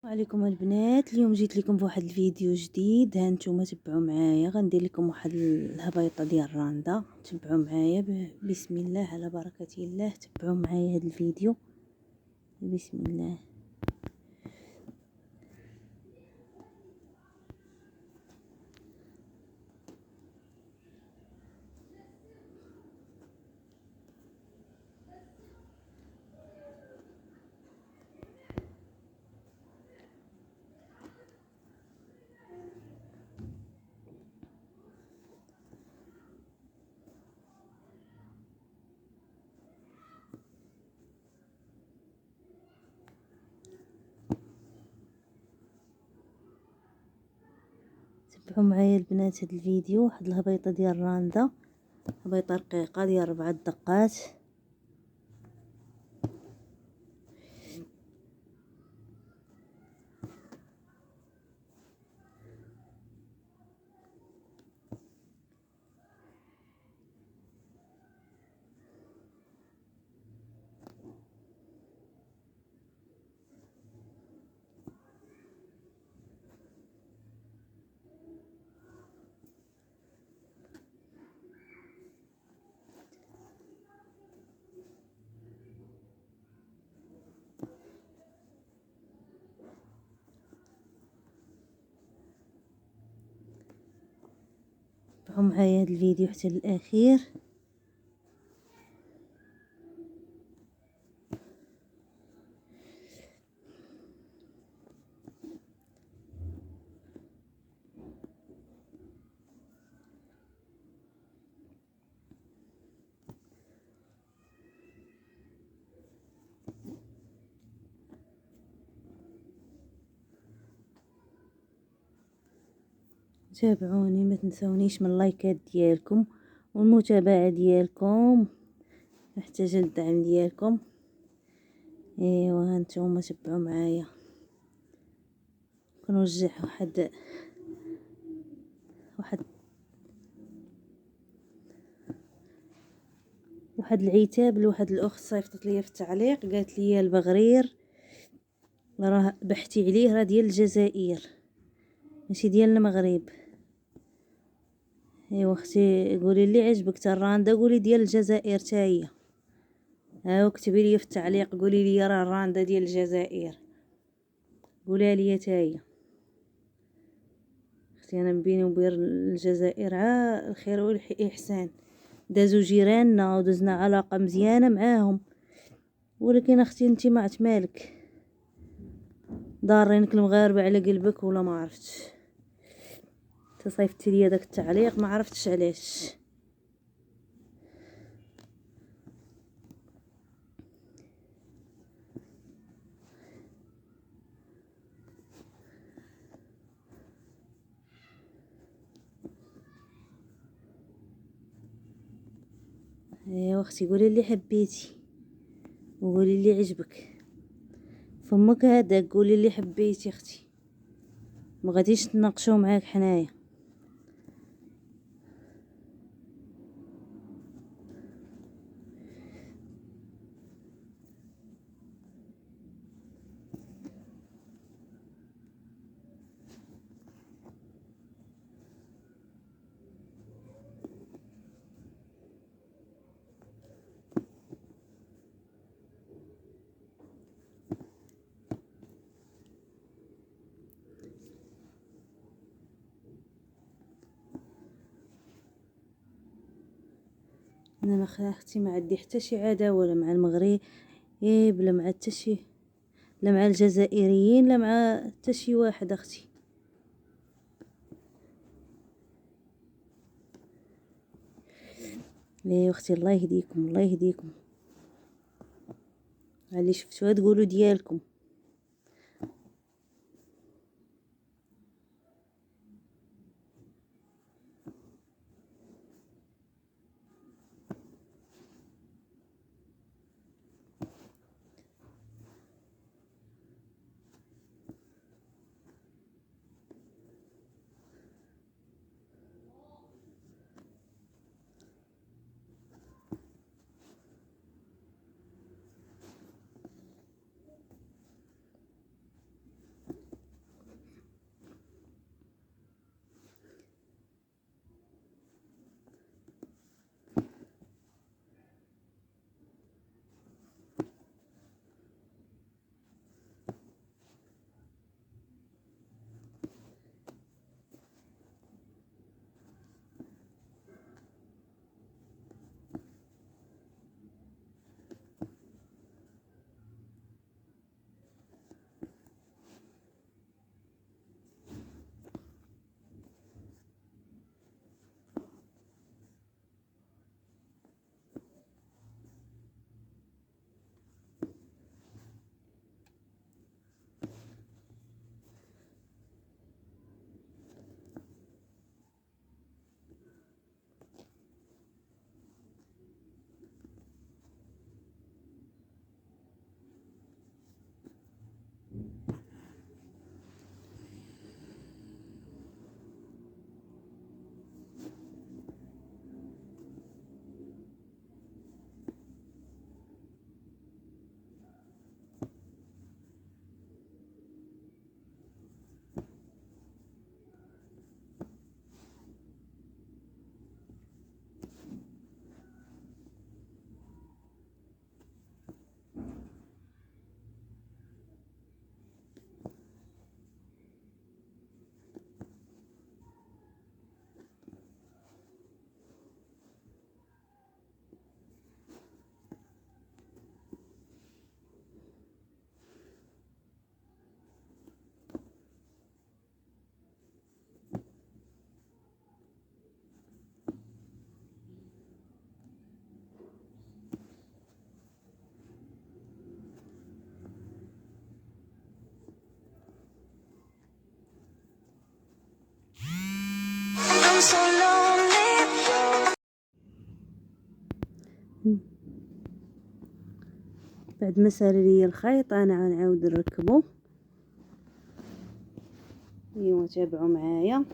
وعليكم البنات. اليوم جيت لكم بواحد الفيديو جديد. ها نتوما تبعوا معايا، غندير لكم واحد الهبيطه ديال الراندا. تبعوا معايا بسم الله على بركه الله. تبعوا معايا هذا الفيديو بسم الله. تبعوا معايا البنات هذا الفيديو. واحد الهبيطه ديال الراندا، هبيطه رقيقه ديال 4 دقات. تبعوا معايا هذا الفيديو حتى الاخير. تابعوني، ما تنسونيش من اللايكات ديالكم والمتابعه ديالكم، محتاجه الدعم ديالكم. ايوا هانتوما تبعوا معايا. كنوجه واحد العتاب لواحد الاخت صيفطت ليا في التعليق، قالت لي البغرير راه بحثي عليه، راه ديال الجزائر ماشي ديال المغرب. ايوا اختي قولي لي عجبك تا الراندا، قولي ديال الجزائر تا هي. ها كتبي لي في التعليق قولي لي راه الراندا ديال الجزائر، قولها لي تا هي. اختي انا بيني وبين الجزائر الخير والاحسان، دازو جيراننا ودزنا علاقه مزيانه معاهم، ولكن اختي انتي ما عرفت مالك ضارينك المغاربه على قلبك ولا ما عرفتش. تصيفطتي لي داك التعليق ما عرفتش علاش. ايوا اختي قولي اللي حبيتي وقولي اللي عجبك، فمك هذا قولي اللي حبيتي اختي، ما غاديش نناقشوا معاك حنايا. انا ما اختي ما عندي حتى شي عداوه لا مع المغرب، لا مع حتى شي، لا مع الجزائريين لا مع حتى شي واحد اختي. ايوا اختي الله يهديكم الله يهديكم على اللي شفتوها تقولوا ديالكم. so lonely. بعد ما سال لي الخيط انا غنعاود نركبو. ايوا تابعوا معايا.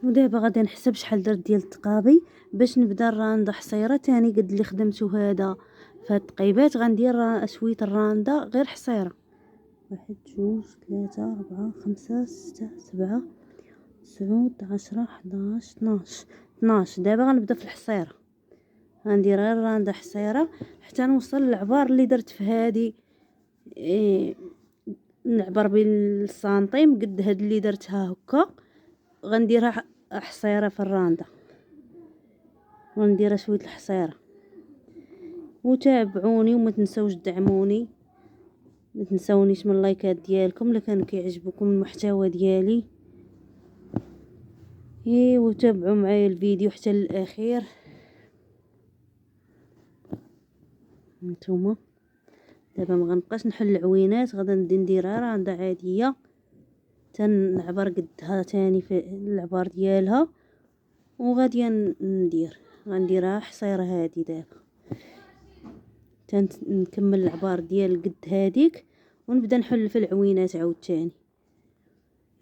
ودابا غادي نحسب شحال درت ديال التقابي باش نبدا الرانده حصيره تاني قد اللي خدمته هذا فهاد التقيبات. غندير شويه الرانده غير حصيره. 1 2 3 4 5 6 7 9 10 11 12. دابا غنبدا في الحصيره. غندير غير الرانده حصيره حتى نوصل للعبار اللي درت في هذه. نعبر بالسنتيم قد هاد اللي درتها هكا. غنديرها حصيره في الرانده ونديرها شويه الحصيره. وتابعوني وما تنسوش تدعموني. ما تنسونيش من اللايكات ديالكم الا كان كيعجبكم المحتوى ديالي. وتابعوا معايا الفيديو حتى للاخير. نتوما دابا ما غنبقاش نحل العوينات. غادا نديرها رانده عاديه تنعبر قدها تاني في العبار ديالها. وغادي غنديرها حصيره هذه دابا نكمل العبار ديال قد هذيك ونبدا نحل في العوينات عاوتاني.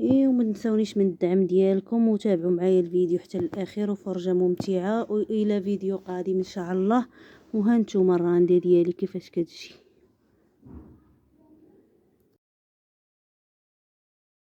وما تنسونيش من الدعم ديالكم وتابعوا معايا الفيديو حتى الاخير وفرجه ممتعه والى فيديو قادم ان شاء الله. وها نتوما الراندة ديالي كيفاش كتجي.